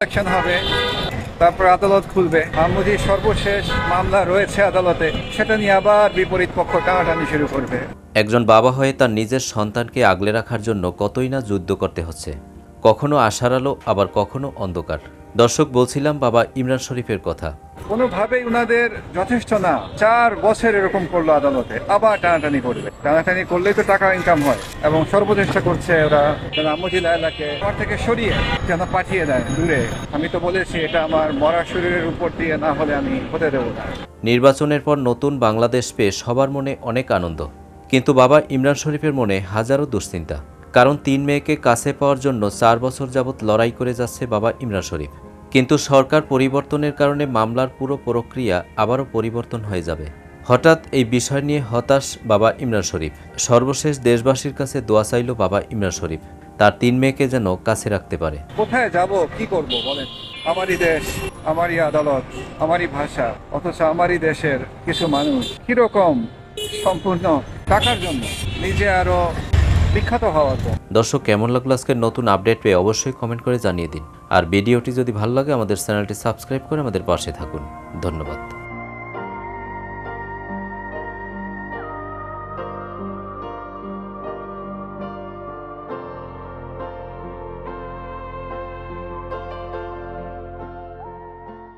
Election হবে, তারপর আদালত খুলবে। মামুদির সর্বশেষ মামলা রয়েছে আদালতে, সেটা নিয়ে আবার বিপরীত পক্ষ টানাটানি শুরু করবে। একজন বাবা হয়ে তার নিজের সন্তানকে আগলে রাখার জন্য কতই না যুদ্ধ করতে হচ্ছে, কখনো আশার আলো আবার কখনো অন্ধকার। দর্শক, বলছিলাম বাবা ইমরান শরীফের কথা। কোনোভাবেই উনাদের যথেষ্ট না, 4 বছর এরকম করলো আদালতে, আবার টানাটানি করবে। টানাটানি করলেই তো টাকা ইনকাম হয়, এবং সর্বচেষ্টা করছে ওরা যেন আমুদি লায়লাকে ঘর থেকে সরিয়ে যেন পাঠিয়ে দেয় দূরে। আমি তো বলেছি, এটা আমার মরা শরীরের উপর দিয়ে না হলে আমি হতে দেবো না। নির্বাচনের পর নতুন বাংলাদেশ পেয়ে সবার মনে অনেক আনন্দ, কিন্তু বাবা ইমরান শরীফের মনে হাজারো দুশ্চিন্তা। কারণ 3 মেয়েকে কাছে পাওয়ার জন্য 4 বছর যাবৎ লড়াই করে যাচ্ছে বাবা ইমরান শরীফ। কিন্তু সরকার পরিবর্তনের কারণে মামলার পুরো প্রক্রিয়া আবারও পরিবর্তন হয়ে যাবে। হঠাৎ এই বিষয় নিয়ে হতাশ বাবা ইমরান শরীফ। সর্বশেষ দেশবাসীর কাছে দোয়া চাইল বাবা ইমরান শরীফ, তার 3 মেয়েকে যেন কাছে রাখতে পারে। কোথায় যাব, কি করব বলেন? আমারই দেশ, আমারই আদালত, আমারই ভাষা, অথচ আমারই দেশের কিছু মানুষ কিরকম সম্পূর্ণ টাকার জন্য নিজে আরো বিখ্যাত হওয়ার জন্য। দর্শক, কেমন লাগলো আজকের নতুন আপডেট পেয়ে অবশ্যই কমেন্ট করে জানিয়ে দিন। আর ভিডিওটি যদি ভালো লাগে আমাদের চ্যানেলটি সাবস্ক্রাইব করে আমাদের পাশে থাকুন। ধন্যবাদ।